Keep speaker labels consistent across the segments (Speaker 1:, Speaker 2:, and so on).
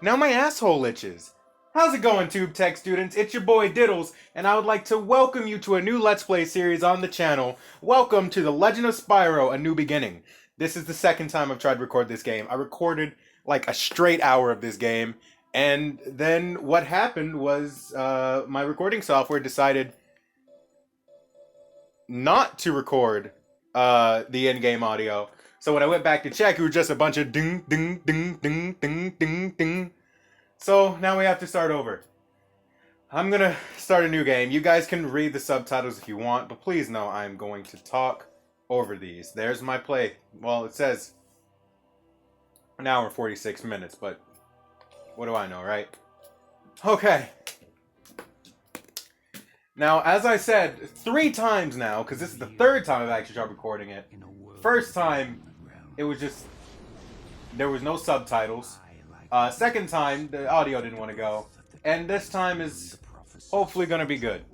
Speaker 1: Now my asshole itches. How's it going, Tube Tech students? It's your boy Diddles, and I would like to welcome you to a new Let's Play series on the channel. Welcome to The Legend of Spyro: A New Beginning. This is the second time I've tried to record this game. I recorded like a straight hour of this game, and then what happened was my recording software decided not to record the in-game audio. So when I went back to check, it was just a bunch of ding, ding, ding, ding, ding, ding, ding. So now we have to start over. I'm gonna start a new game. You guys can read the subtitles if you want, but please know I'm going to talk over these. There's my play. Well, it says an hour and 46 minutes, but what do I know, right? Okay. Now, as I said 3 times now, because this is the 3rd time I've actually tried recording it. First time, it was just, there was no subtitles. Second time, the audio didn't want to go. And this time is hopefully going to be good.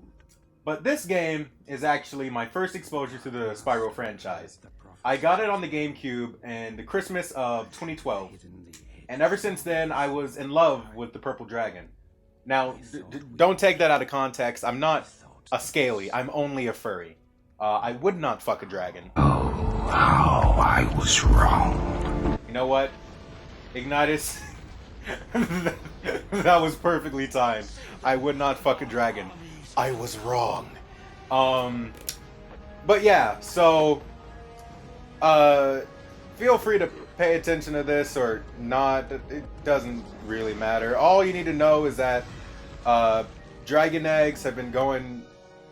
Speaker 1: But this game is actually my first exposure to the Spyro franchise. I got it on the GameCube in the Christmas of 2012. And ever since then, I was in love with the Purple Dragon. Now, don't take that out of context. I'm not a scaly. I'm only a furry. I would not fuck a dragon.
Speaker 2: Oh, how I was wrong.
Speaker 1: You know what? Ignitus, that was perfectly timed. I would not fuck a dragon. I was wrong. But yeah, so, feel free to pay attention to this or not. It doesn't really matter. All you need to know is that, dragon eggs have been going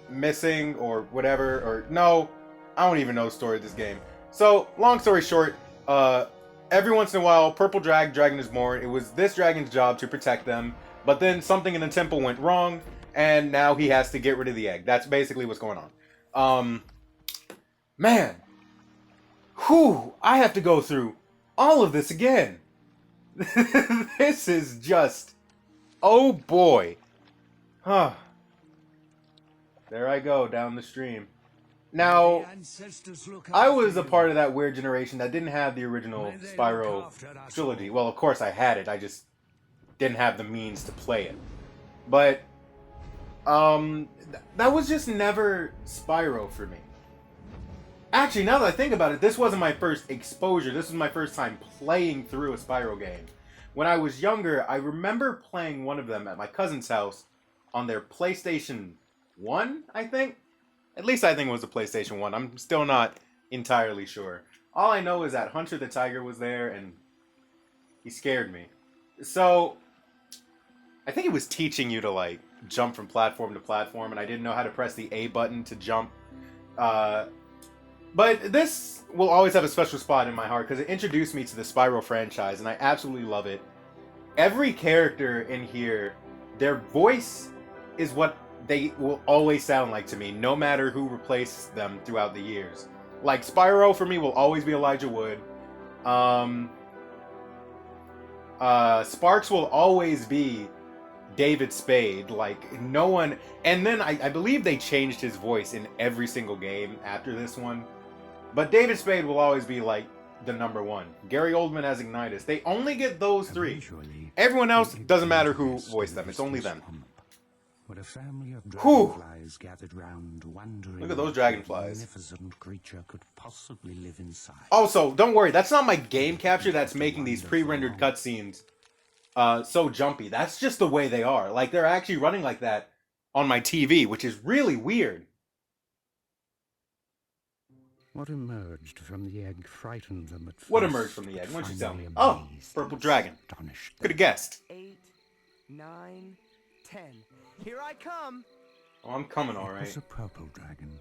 Speaker 1: missing or whatever, or no, I don't even know the story of this game. So, long story short, every once in a while, Purple Dragon is born. It was this dragon's job to protect them, but then something in the temple went wrong, and now he has to get rid of the egg. That's basically what's going on. Man. Whew, I have to go through all of this again. This is just, oh boy. Huh. There I go, down the stream. Now, I was a part of that weird generation that didn't have the original Spyro trilogy. Well, of course I had it, I just didn't have the means to play it. But, that was just never Spyro for me. Actually, now that I think about it, this wasn't my first exposure. This was my first time playing through a Spyro game. When I was younger, I remember playing one of them at my cousin's house on their PlayStation 1, I think? At least I think it was a PlayStation 1. I'm still not entirely sure. All I know is that Hunter the Tiger was there, and he scared me. So, I think it was teaching you to, like, jump from platform to platform, and I didn't know how to press the A button to jump. But this will always have a special spot in my heart, because it introduced me to the Spyro franchise, and I absolutely love it. Every character in here, their voice is what they will always sound like to me, no matter who replaces them throughout the years. Like, Spyro, for me, will always be Elijah Wood. Sparks will always be David Spade. Like, no one... And then, I believe they changed his voice in every single game after this one. But David Spade will always be, like, the #1. Gary Oldman as Ignitus. They only get those 3. Everyone else, doesn't matter who voiced them. It's only them.
Speaker 2: A family of dragonflies gathered round, wondering
Speaker 1: look at those dragonflies.
Speaker 2: Magnificent creature could possibly live inside.
Speaker 1: Also, don't worry, that's not my game capture that's making these pre-rendered cutscenes so jumpy. That's just the way they are. Like, they're actually running like that on my TV, which is really weird.
Speaker 2: What emerged from the egg frightened them at first.
Speaker 1: What emerged from the egg? Why don't you tell me? Oh, Purple Dragon. Could have guessed.
Speaker 3: 8, 9, 10. Here I come!
Speaker 1: Oh, I'm coming, alright.
Speaker 2: It was a purple dragon,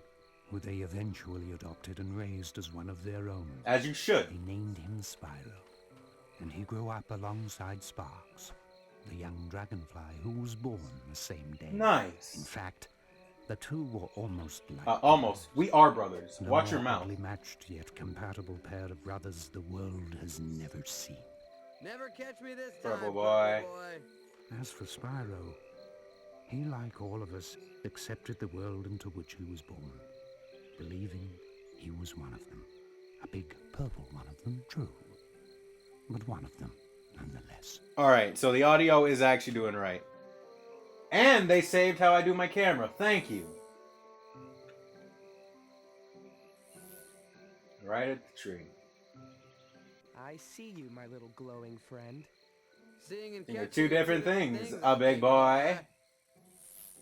Speaker 2: who they eventually adopted and raised as one of their own.
Speaker 1: As you should.
Speaker 2: They named him Spyro, and he grew up alongside Sparks, the young dragonfly who was born the same day.
Speaker 1: Nice.
Speaker 2: In fact, the two were almost like...
Speaker 1: almost. We are brothers.
Speaker 2: No
Speaker 1: Watch your mouth.
Speaker 2: more matched yet compatible pair of brothers the world has never seen.
Speaker 3: Never catch me this time,
Speaker 1: Purple boy.
Speaker 2: As for Spyro, he, like all of us, accepted the world into which he was born, believing he was one of them. A big purple one of them, true, but one of them nonetheless.
Speaker 1: Alright, so the audio is actually doing right. And they saved how I do my camera. Thank you. Right at the tree.
Speaker 3: I see you, my little glowing friend.
Speaker 4: Seeing and
Speaker 1: They're
Speaker 4: catching
Speaker 1: two
Speaker 4: are
Speaker 1: different things,
Speaker 4: things,
Speaker 1: a big boy.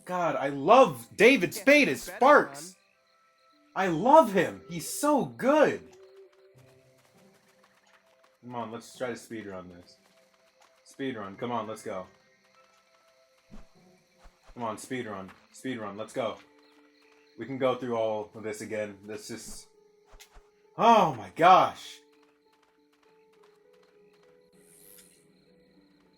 Speaker 1: God, I love David Spade as Sparks. I love him. He's so good. Come on, let's try to speedrun this. Speedrun, come on, let's go. Come on, speedrun. Speedrun, let's go. We can go through all of this again. This just... Oh my gosh.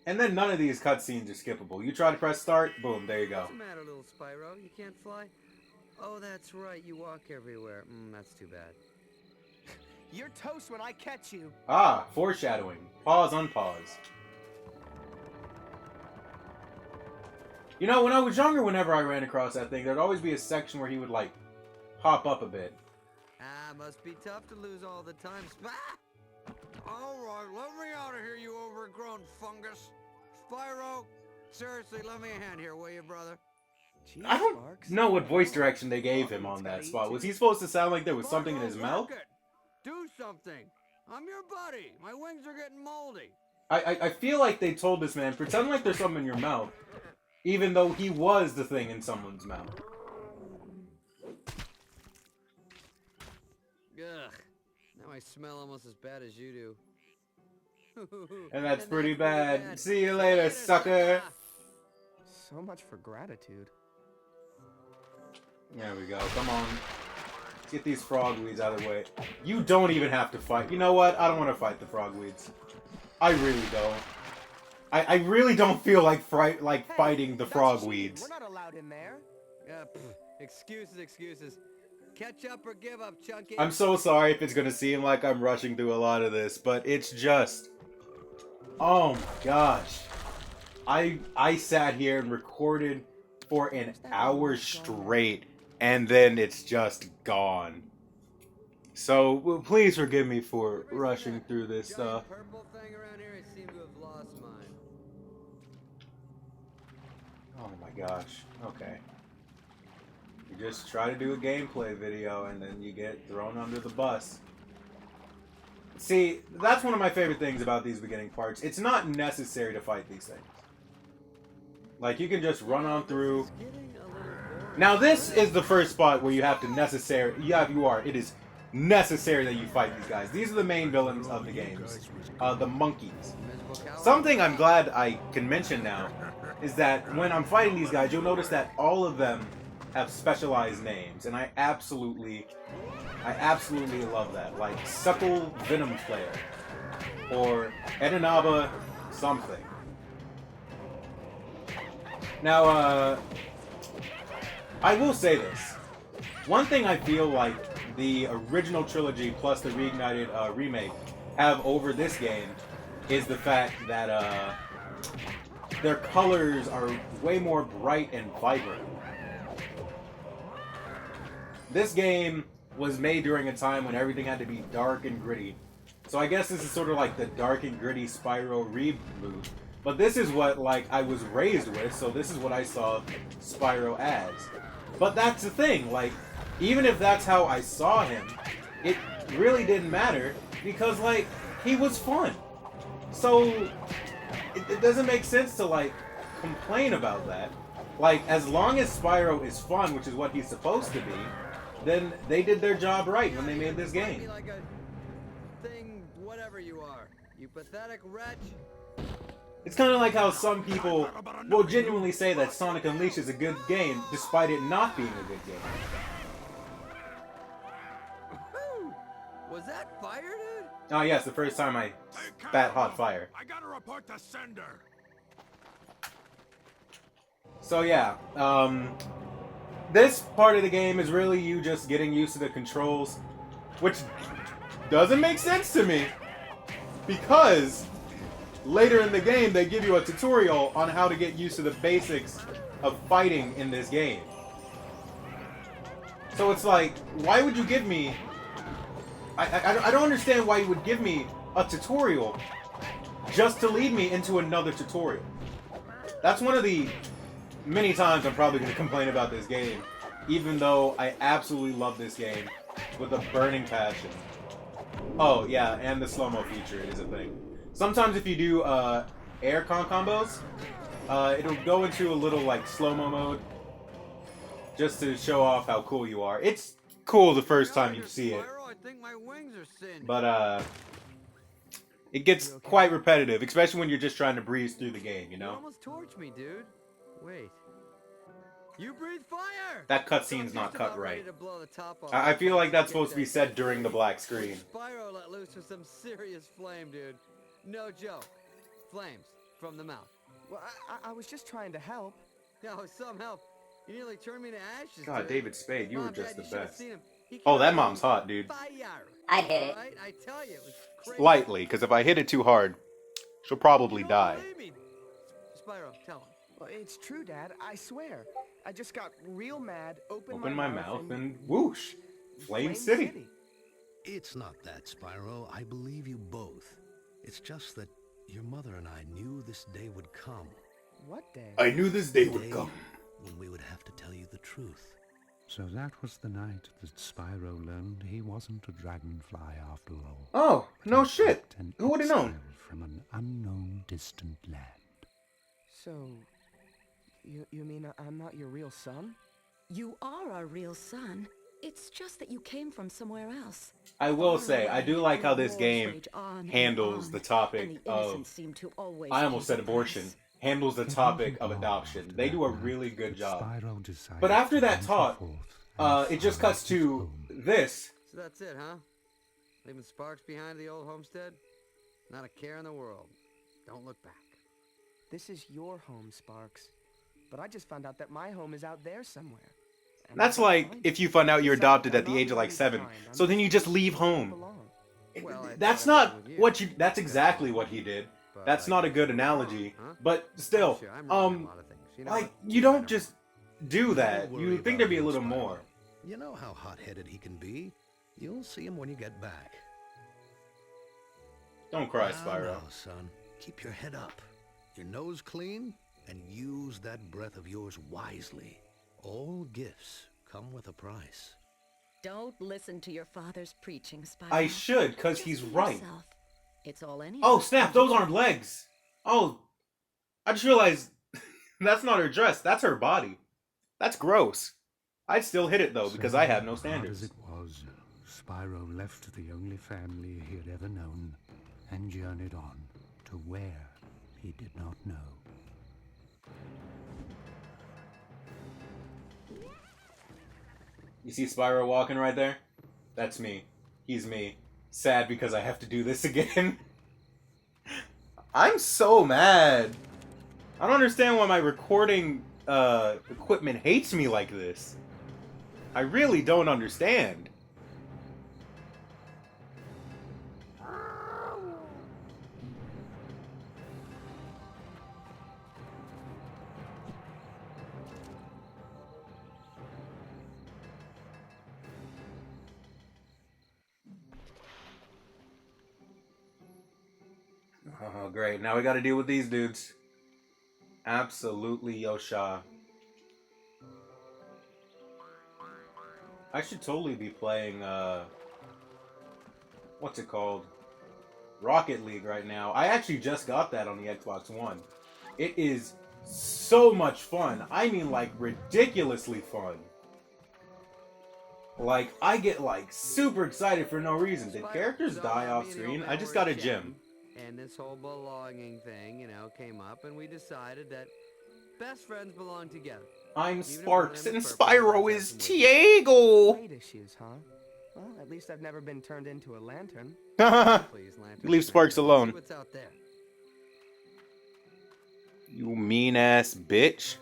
Speaker 1: And then none of these cutscenes are skippable. You try to press start, boom, there you go.
Speaker 4: What's the matter, little Spyro? You can't fly? Oh, that's right. You walk everywhere. That's too bad.
Speaker 3: You're toast when I catch you.
Speaker 1: Ah, foreshadowing. Pause, unpause. You know, when I was younger, whenever I ran across that thing, there'd always be a section where he would, like, pop up a bit.
Speaker 4: Must be tough to lose all the time. All right, let me out of here, you overgrown fungus. Spyro, seriously, lend me a hand here, will you, brother?
Speaker 3: Jeez,
Speaker 1: I don't
Speaker 3: Sparks.
Speaker 1: know what voice direction they gave him on that spot. Was he supposed to sound like there was something in his mouth?
Speaker 4: Work it. Do something. I'm your buddy. My wings are getting moldy.
Speaker 1: I feel like they told this man, pretend like there's something in your mouth, even though he was the thing in someone's mouth.
Speaker 4: Ugh. Now I smell almost as bad as you do.
Speaker 1: And that's pretty bad. See you later, sucker.
Speaker 3: So much for gratitude.
Speaker 1: There we go. Come on. Let's get these frogweeds out of the way. You don't even have to fight. You know what? I don't want to fight the frogweeds. I really don't. I really don't feel like fighting the frogweeds.
Speaker 3: We're not allowed in there.
Speaker 4: Yeah, excuses. Catch up or give up, Chunky.
Speaker 1: I'm so sorry if it's gonna seem like I'm rushing through a lot of this, but it's just... Oh my gosh. I sat here and recorded for an hour straight, and then it's just gone. So, well, please forgive me for rushing through this stuff.
Speaker 4: Purple thing around here, I seem to have lost mine.
Speaker 1: Oh my gosh. Okay. You just try to do a gameplay video and then you get thrown under the bus. See, that's one of my favorite things about these beginning parts. It's not necessary to fight these things. Like, you can just run on through. Now, this is the first spot where you have to it is necessary that you fight these guys. These are the main villains of the games. The monkeys. Something I'm glad I can mention now is that when I'm fighting these guys, you'll notice that all of them have specialized names, and I absolutely love that. Like Suckle Venom Flare, or Edenaba something. Now, I will say this. One thing I feel like the original trilogy plus the reignited remake have over this game is the fact that their colors are way more bright and vibrant. This game was made during a time when everything had to be dark and gritty. So I guess this is sort of like the dark and gritty Spyro reboot. But this is what, like, I was raised with, so this is what I saw Spyro as. But that's the thing, like, even if that's how I saw him, it really didn't matter, because, like, he was fun. So, it doesn't make sense to, like, complain about that. Like, as long as Spyro is fun, which is what he's supposed to be, then they did their job right when they made this game.
Speaker 4: Like a thing, whatever you are. You pathetic wretch.
Speaker 1: It's kind of like how some people will genuinely say that Sonic Unleashed is a good game, despite it not being a good game.
Speaker 4: Was that fire, dude?
Speaker 1: Oh yes, the first time I spat hot fire.
Speaker 2: I gotta report the sender.
Speaker 1: So yeah, this part of the game is really you just getting used to the controls, which doesn't make sense to me, because later in the game they give you a tutorial on how to get used to the basics of fighting in this game. So it's like, why would you give me... I don't understand why you would give me a tutorial just to lead me into another tutorial. That's one of the many times I'm probably going to complain about this game, even though I absolutely love this game with a burning passion. Oh, yeah, and the slow-mo feature is a thing. Sometimes if you do air combos, it'll go into a little, like, slow-mo mode just to show off how cool you are. It's cool the first time you see it.
Speaker 4: Spyro, I think my wings are singed.
Speaker 1: But, it gets quite repetitive, especially when you're just trying to breeze through the game, you
Speaker 4: You
Speaker 1: know?
Speaker 4: almost torched me, dude. Wait. You breathe fire!
Speaker 1: That
Speaker 4: So I'm
Speaker 1: cutscene's
Speaker 4: just
Speaker 1: not cut
Speaker 4: about ready
Speaker 1: right.
Speaker 4: to blow the top off.
Speaker 1: I feel like that's supposed to be said during the black screen.
Speaker 4: Spyro let loose with some serious flame, dude. No joke. Flames from the mouth.
Speaker 3: Well, I was just trying to help.
Speaker 4: No, some help. You nearly turned me to ashes.
Speaker 1: God,
Speaker 4: dude.
Speaker 1: David Spade, you were
Speaker 4: Mom,
Speaker 1: just
Speaker 4: Dad,
Speaker 1: the
Speaker 4: you should have
Speaker 1: best.
Speaker 4: seen him. He
Speaker 1: Oh,
Speaker 4: came
Speaker 1: that
Speaker 4: out
Speaker 1: mom's
Speaker 4: on
Speaker 1: hot, dude.
Speaker 4: fire.
Speaker 5: I'd hit it.
Speaker 4: Alright, I tell you, it was crazy.
Speaker 1: Lightly, because if I hit it too hard, she'll probably
Speaker 4: You don't
Speaker 1: die.
Speaker 4: believe me. Spyro, tell him.
Speaker 3: Well, it's true, Dad. I swear. I just got real mad, opened
Speaker 1: Open
Speaker 3: my
Speaker 1: my mouth
Speaker 3: and
Speaker 1: and whoosh! Flame City.
Speaker 6: It's not that, Spyro. I believe you both. It's just that your mother and I knew this day would come.
Speaker 3: What day?
Speaker 1: I knew this day
Speaker 6: The
Speaker 1: would
Speaker 6: day
Speaker 1: come.
Speaker 6: when we would have to tell you the truth.
Speaker 2: So that was the night that Spyro learned he wasn't a dragonfly after all.
Speaker 1: Oh,
Speaker 2: but
Speaker 1: no
Speaker 2: in
Speaker 1: shit.
Speaker 2: fact an
Speaker 1: Who would have known?
Speaker 2: exile from an unknown distant land.
Speaker 3: So, you mean I'm not your real son?
Speaker 7: You are our real son. It's just that you came from somewhere else.
Speaker 1: I will
Speaker 7: Far
Speaker 1: say, I
Speaker 7: away,
Speaker 1: do like
Speaker 7: and
Speaker 1: how
Speaker 7: the
Speaker 1: this
Speaker 7: wars
Speaker 1: game
Speaker 7: rage on and
Speaker 1: handles
Speaker 7: on,
Speaker 1: the topic
Speaker 7: and the
Speaker 1: of...
Speaker 7: innocent seem to always
Speaker 1: I almost
Speaker 7: pay
Speaker 1: said
Speaker 7: the
Speaker 1: abortion.
Speaker 7: price.
Speaker 1: Handles the
Speaker 2: It
Speaker 1: topic
Speaker 2: wasn't
Speaker 1: of
Speaker 2: long
Speaker 1: adoption.
Speaker 2: after
Speaker 1: They
Speaker 2: that
Speaker 1: do a
Speaker 2: night
Speaker 1: really good
Speaker 2: that
Speaker 1: job.
Speaker 2: Spyro decided
Speaker 1: But after
Speaker 2: to
Speaker 1: that
Speaker 2: venture
Speaker 1: talk,
Speaker 2: forth and
Speaker 1: it just
Speaker 2: follow
Speaker 1: cuts
Speaker 2: his
Speaker 1: to
Speaker 2: own.
Speaker 1: this.
Speaker 4: So that's it, huh? Leaving sparks behind the old homestead? Not a care in the world. Don't look back.
Speaker 3: This is your home, Sparks. But I just found out that my home is out there somewhere. And
Speaker 1: That's
Speaker 3: I can't
Speaker 1: like
Speaker 3: find
Speaker 1: if
Speaker 3: it.
Speaker 1: you find out you're
Speaker 3: Besides,
Speaker 1: adopted
Speaker 3: I'm
Speaker 1: at the
Speaker 3: not
Speaker 1: age of like
Speaker 3: really
Speaker 1: 7.
Speaker 3: behind. I'm
Speaker 1: So then you just leave
Speaker 3: where I
Speaker 1: home.
Speaker 3: belong.
Speaker 4: Well, I
Speaker 1: That's
Speaker 4: thought I
Speaker 1: not
Speaker 4: was with you.
Speaker 1: what you... That's exactly what he did.
Speaker 4: But
Speaker 1: That's
Speaker 4: I
Speaker 1: not a
Speaker 4: guess
Speaker 1: good
Speaker 4: I'm
Speaker 1: analogy.
Speaker 4: wrong, huh?
Speaker 1: But still,
Speaker 4: Sure, I'm wrong on a lot of things. You know
Speaker 1: like,
Speaker 4: what?
Speaker 1: you don't just do that.
Speaker 6: Don't worry
Speaker 1: You think
Speaker 6: about
Speaker 1: there'd be a
Speaker 6: him,
Speaker 1: little
Speaker 6: Spyro.
Speaker 1: more.
Speaker 6: You know how hot-headed he can be. You'll see him when you get back.
Speaker 1: Don't cry,
Speaker 6: Now,
Speaker 1: Spyro.
Speaker 6: now, son. Keep your head up, your nose clean, and use that breath of yours wisely. All gifts come with a price.
Speaker 7: Don't listen to your father's preaching, Spyro.
Speaker 1: I should, because
Speaker 7: Just
Speaker 1: he's
Speaker 7: be
Speaker 1: right.
Speaker 7: yourself. It's all anyone.
Speaker 1: Oh, snap, those aren't legs. Oh, I just realized that's not her dress. That's her body. That's gross. I'd still hit it, though, because I have no
Speaker 2: Hard as
Speaker 1: standards.
Speaker 2: it was, Spyro left the only family he had ever known and journeyed on to where he did not know.
Speaker 1: You see Spyro walking right there? That's me. He's me. Sad because I have to do this again. I'm so mad. I don't understand why my recording equipment hates me like this. I really don't understand. Oh, great. Now we gotta deal with these dudes. Absolutely Yosha. I should totally be playing, what's it called? Rocket League right now. I actually just got that on the Xbox One. It is so much fun. I mean, like, ridiculously fun. Like, I get, like, super excited for no reason. Did
Speaker 4: Spyro,
Speaker 1: characters
Speaker 4: so,
Speaker 1: die off
Speaker 4: me and the
Speaker 1: screen?
Speaker 4: old
Speaker 1: I
Speaker 4: man
Speaker 1: just
Speaker 4: were
Speaker 1: got a
Speaker 4: chatting,
Speaker 1: gym.
Speaker 4: And this whole belonging thing, came up, and we decided that best friends belong together.
Speaker 1: I'm
Speaker 4: Even if
Speaker 1: Sparks
Speaker 4: we're
Speaker 1: and
Speaker 4: limited purpose,
Speaker 1: Spyro
Speaker 4: let's
Speaker 1: is
Speaker 4: have some wisdom.
Speaker 1: Tiago!
Speaker 3: Weight issues, huh? Well, at least I've never been turned into a lantern.
Speaker 4: Please, Lantern.
Speaker 1: Leave Sparks
Speaker 4: See
Speaker 1: alone.
Speaker 4: what's out there.
Speaker 1: You mean ass bitch.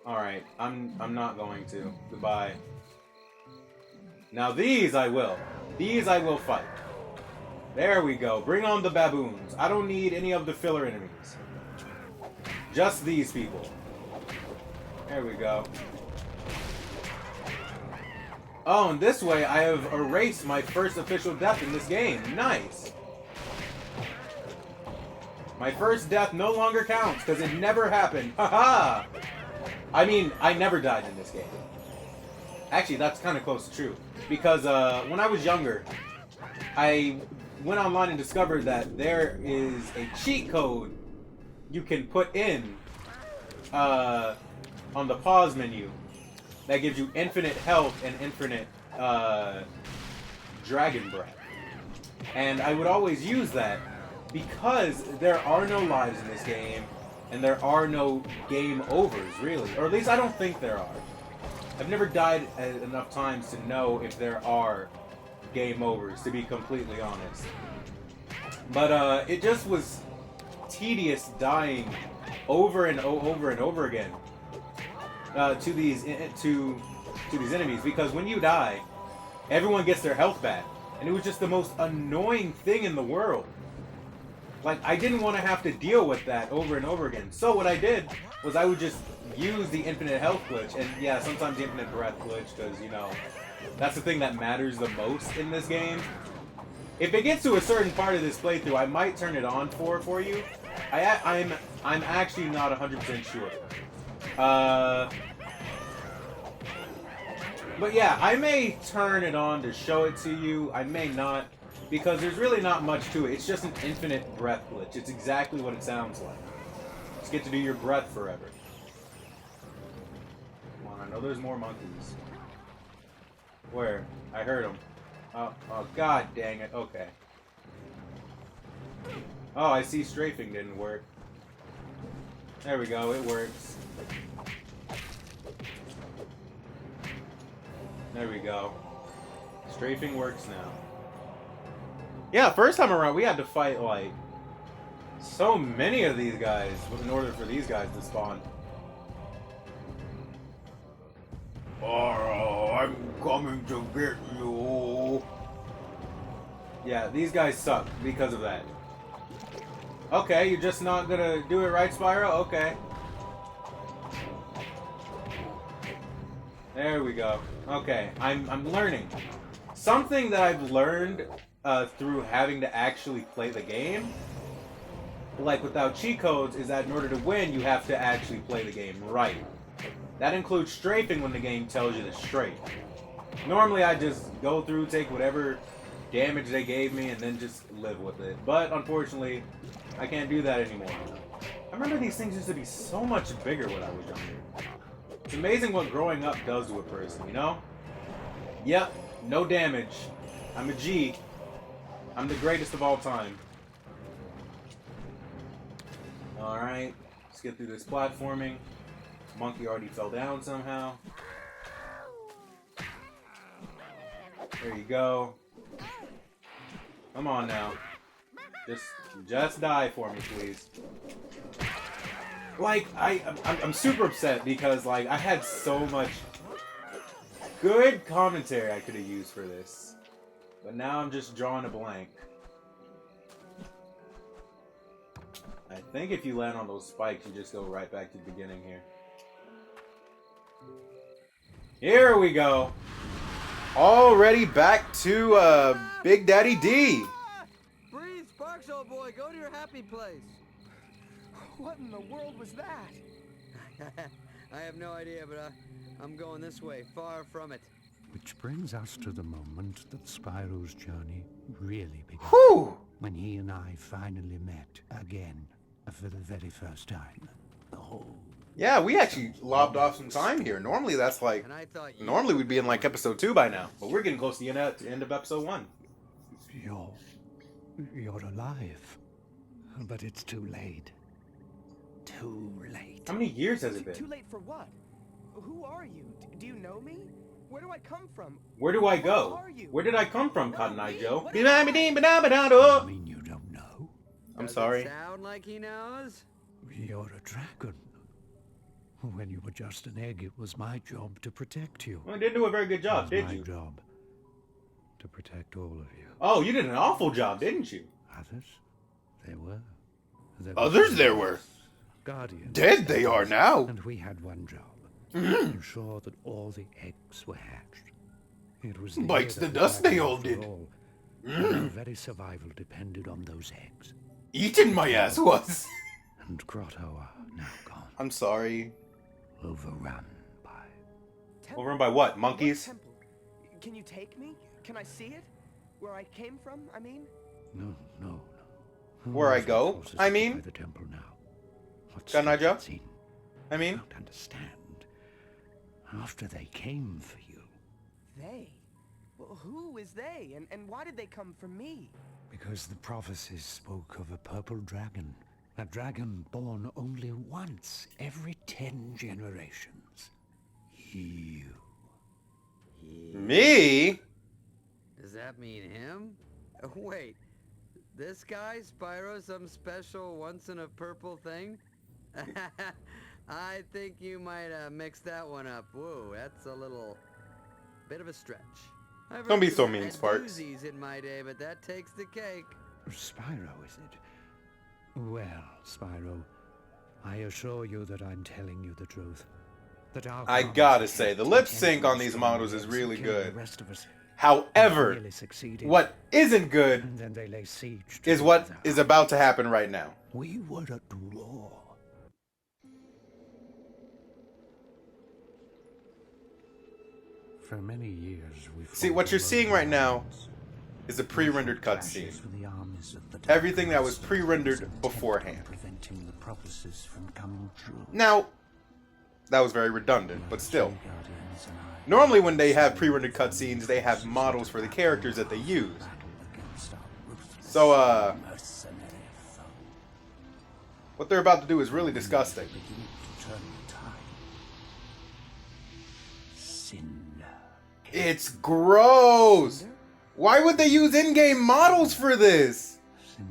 Speaker 1: Alright, I'm not going to. Goodbye. Now these I will. These I will fight. There we go. Bring on the baboons. I don't need any of the filler enemies. Just these people. There we go. Oh, and this way I have erased my first official death in this game. Nice. My first death no longer counts because it never happened. Haha! I mean, I never died in this game. Actually, that's kind of close to true. Because when I was younger, I went online and discovered that there is a cheat code you can put in on the pause menu that gives you infinite health and infinite dragon breath. And I would always use that because there are no lives in this game and there are no game overs, really. Or at least I don't think there are. I've never died enough times to know if there are game overs, to be completely honest. But it just was tedious dying over and over and over again to these enemies, because when you die, everyone gets their health back, and it was just the most annoying thing in the world. Like, I didn't want to have to deal with that over and over again. So what I did was I would just use the infinite health glitch, and yeah, sometimes the infinite breath glitch, because, you know, that's the thing that matters the most in this game. If it gets to a certain part of this playthrough, I might turn it on for you. I'm actually not 100% sure. But yeah, I may turn it on to show it to you. I may not, because there's really not much to it. It's just an infinite breath glitch. It's exactly what it sounds like. Just get to do your breath forever. Come on, I know there's more monkeys. Where? I heard them. Oh, god dang it. Okay. Oh, I see strafing didn't work. There we go, it works. There we go. Strafing works now. Yeah, first time around we had to fight, like, so many of these guys in order for these guys to spawn. Oh, I'm coming to get you. Yeah, these guys suck because of that. Okay, you're just not gonna do it right, Spyro? Okay. There we go. Okay, I'm learning. Something that I've learned through having to actually play the game, like without cheat codes, is that in order to win, you have to actually play the game right. That includes strafing when the game tells you to strafe. Normally I just go through, take whatever damage they gave me, and then just live with it. But unfortunately, I can't do that anymore. I remember these things used to be so much bigger when I was younger. It's amazing what growing up does to a person, you know? Yep, no damage. I'm a G. I'm the greatest of all time. Alright, let's get through this platforming. Monkey already fell down somehow. There you go. Come on now. Just die for me, please. Like, I'm super upset because, like, I had so much good commentary I could have used for this. But now I'm just drawing a blank. I think if you land on those spikes, you just go right back to the beginning here. Here we go. Already back to Big Daddy D.
Speaker 4: Breathe, Sparks, old boy. Go to your happy place.
Speaker 3: What in the world was that?
Speaker 4: I have no idea, but I'm going this way, far from it.
Speaker 2: Which brings us to the moment that Spyro's journey really began.
Speaker 1: Whew!
Speaker 2: When he and I finally met again for the very first time. The whole...
Speaker 1: Yeah, we actually lobbed off some time here. Normally that's like...
Speaker 4: And I thought you...
Speaker 1: Normally we'd be in like episode 2 by now. But we're getting close to the end of episode 1.
Speaker 2: You're alive. But it's too late. Too late.
Speaker 1: How many years has it
Speaker 3: Too
Speaker 1: been?
Speaker 3: late for what? Who are you? Do you know me? Where do I come from?
Speaker 1: Where do I
Speaker 3: Who
Speaker 1: go?
Speaker 3: are you?
Speaker 1: Where did I come from, Cotton Eye Joe?
Speaker 2: You mean you don't know?
Speaker 1: I'm
Speaker 4: Does
Speaker 1: sorry.
Speaker 4: it sound like he knows?
Speaker 2: You're a dragon. When you were just an egg, it was my job to protect you.
Speaker 1: Well, you didn't do a very good job,
Speaker 2: It
Speaker 1: did
Speaker 2: was my
Speaker 1: you?
Speaker 2: job to protect all of you.
Speaker 1: Oh, you did an awful job, didn't you?
Speaker 2: Others? There were.
Speaker 1: Others there were.
Speaker 2: Guardians.
Speaker 1: Dead they are now.
Speaker 2: And we had one job. Ensure that all the eggs were hatched. It was
Speaker 1: Bites
Speaker 2: year
Speaker 1: the
Speaker 2: that
Speaker 1: dust
Speaker 2: we
Speaker 1: they
Speaker 2: had
Speaker 1: all
Speaker 2: after
Speaker 1: did.
Speaker 2: all, and our very survival depended on those eggs.
Speaker 1: eaten my ass was.
Speaker 2: And Grotto are now gone,
Speaker 1: I'm sorry.
Speaker 2: overrun by...
Speaker 3: Temple?
Speaker 1: Overrun by what? Monkeys?
Speaker 3: What temple? Can you take me? Can I see it? Where I came from, I mean?
Speaker 2: No, no, no.
Speaker 1: Where I
Speaker 2: Who's
Speaker 1: go,
Speaker 2: forces
Speaker 1: I
Speaker 2: to
Speaker 1: mean?
Speaker 2: occupy the temple now? What's
Speaker 1: Kanaja?
Speaker 2: that scene?
Speaker 1: I
Speaker 2: I
Speaker 1: mean,
Speaker 2: don't understand. After they came for you,
Speaker 3: They? Well, who is they? And why did they come for me?
Speaker 2: because the prophecies spoke of a purple dragon. A dragon born only once every 10 generations. You.
Speaker 1: me?
Speaker 4: Does that mean him? Wait, this guy, Spyro, some special once-in-a-purple thing? I think you might mix that one up. Whoa, that's a little... bit of a stretch. I've
Speaker 1: Don't be
Speaker 4: heard
Speaker 1: so
Speaker 4: some
Speaker 1: mean,
Speaker 4: had
Speaker 1: Sparks.
Speaker 4: doozies in my day, but that takes the cake.
Speaker 2: Spyro, is it? Well, Spyro, I assure you that I'm telling you the truth. That our
Speaker 1: I
Speaker 2: promise
Speaker 1: gotta
Speaker 2: is
Speaker 1: say, the
Speaker 2: to
Speaker 1: lip
Speaker 2: tend
Speaker 1: sync
Speaker 2: to
Speaker 1: on
Speaker 2: the
Speaker 1: these
Speaker 2: strong
Speaker 1: models is
Speaker 2: words
Speaker 1: really
Speaker 2: and kill
Speaker 1: good.
Speaker 2: The rest of us.
Speaker 1: However,
Speaker 2: Really succeeded.
Speaker 1: what isn't good
Speaker 2: And then they lay siege to
Speaker 1: is
Speaker 2: the
Speaker 1: what
Speaker 2: other.
Speaker 1: is about to happen right now.
Speaker 2: We were at war. For many years, we
Speaker 1: See,
Speaker 2: fought
Speaker 1: what you're
Speaker 2: alone
Speaker 1: seeing right now
Speaker 2: lines.
Speaker 1: is a pre-rendered
Speaker 2: Clashes
Speaker 1: cutscene.
Speaker 2: with the armies of the
Speaker 1: Everything that was
Speaker 2: dark race
Speaker 1: pre-rendered
Speaker 2: intent
Speaker 1: beforehand.
Speaker 2: on preventing the prophecies from coming true.
Speaker 1: Now, that was very redundant, but still.
Speaker 2: Guardians and I
Speaker 1: Normally when they have pre-rendered cutscenes, they have models for the characters that they use.
Speaker 2: battled against our ruthless
Speaker 1: So,
Speaker 2: mercenary foe.
Speaker 1: what they're about to do is really disgusting.
Speaker 2: Beginning to turn the tide. Sin.
Speaker 1: It's gross! Why would they use in-game models for this?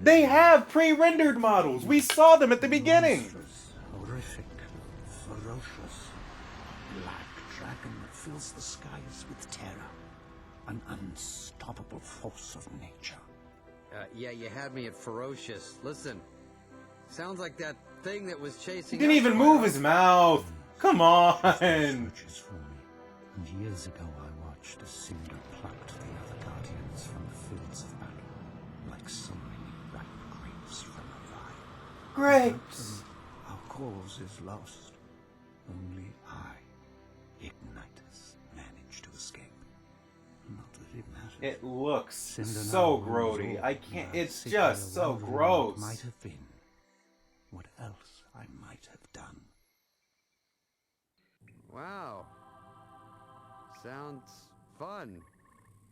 Speaker 1: They have pre-rendered models. We saw them at the beginning.
Speaker 2: Monstrous, horrific, ferocious. Black dragon that fills the skies with terror. An unstoppable force of nature.
Speaker 4: Yeah, you had me at ferocious. Listen, sounds like that thing that was
Speaker 1: He
Speaker 4: chasing
Speaker 1: didn't
Speaker 4: us,
Speaker 1: even move
Speaker 4: Spyro.
Speaker 1: his mouth. Come on.
Speaker 2: Searches for me. And years ago I watched as Cinder plucked the other guardians from the fields of battle, like so many ripe grapes from a vine.
Speaker 1: Grapes.
Speaker 2: Our cause is lost. Only I, Ignitus, managed to escape. Not that it matters.
Speaker 1: It looks
Speaker 2: Cinder
Speaker 1: so
Speaker 2: now rules
Speaker 1: grody.
Speaker 2: all
Speaker 1: I can't.
Speaker 2: the
Speaker 1: It's
Speaker 2: city
Speaker 1: just so
Speaker 2: wondering
Speaker 1: gross.
Speaker 2: What might have been. What else I might have done.
Speaker 4: Wow. Sounds fun.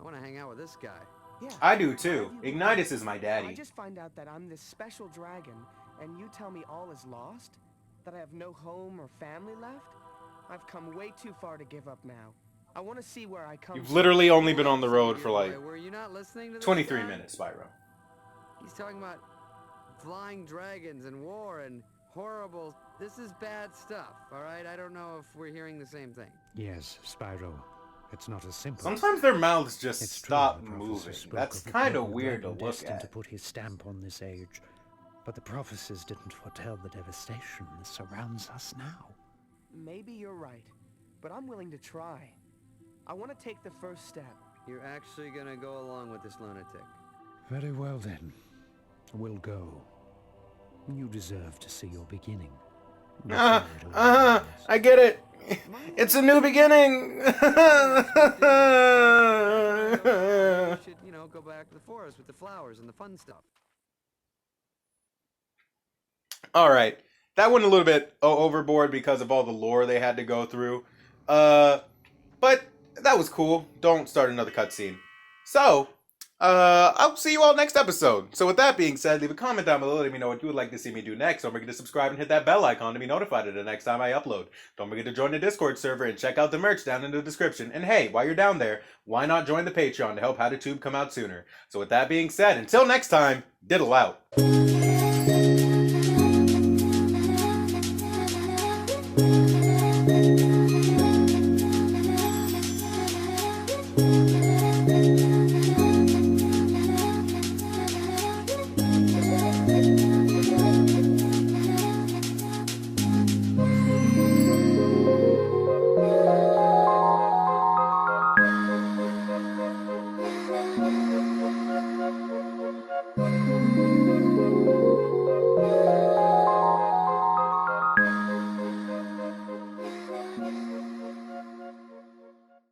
Speaker 4: I want to hang out with this guy.
Speaker 3: Yeah.
Speaker 1: I do too.
Speaker 3: Why do you-
Speaker 1: Ignitus is my
Speaker 3: I
Speaker 1: daddy.
Speaker 3: just find out that I'm this special dragon, and you tell me all is lost? That I have no home or family left? I've come way too far to give up now. I want to see where I come
Speaker 1: You've
Speaker 3: from.
Speaker 1: literally only been on the road for like
Speaker 4: Were you not listening to this
Speaker 1: 23
Speaker 4: guy?
Speaker 1: minutes, Spyro.
Speaker 4: He's talking about flying dragons and war and horrible... This is bad stuff, all right? I don't know if we're hearing the same thing.
Speaker 2: Yes, Spyro. It's not as simple.
Speaker 1: Sometimes their mouths just
Speaker 2: It's true,
Speaker 1: stop
Speaker 2: the prophecy
Speaker 1: moving.
Speaker 2: spoke
Speaker 1: That's
Speaker 2: of a
Speaker 1: kind of
Speaker 2: purple
Speaker 1: weird to
Speaker 2: dragon
Speaker 1: look
Speaker 2: destined to
Speaker 1: at.
Speaker 2: put his stamp on this age. But the prophecies didn't foretell the devastation that surrounds us now.
Speaker 3: Maybe you're right, but I'm willing to try. I want to take the first step.
Speaker 4: You're actually gonna go along with this lunatic.
Speaker 2: Very well then. We'll go. You deserve to see your beginning.
Speaker 1: I get it. It's a new beginning.
Speaker 4: You should, go back to the forest with the flowers and the fun stuff.
Speaker 1: All right, that went a little bit overboard because of all the lore they had to go through. But that was cool. Don't start another cutscene. So, I'll see you all next episode. So with that being said, leave a comment down below. Let me know what you would like to see me do next. Don't forget to subscribe and hit that bell icon to be notified of the next time I upload. Don't forget to join the Discord server and check out the merch down in the description. And hey, while you're down there, why not join the Patreon to help How to Tube come out sooner? So with that being said, until next time, diddle out.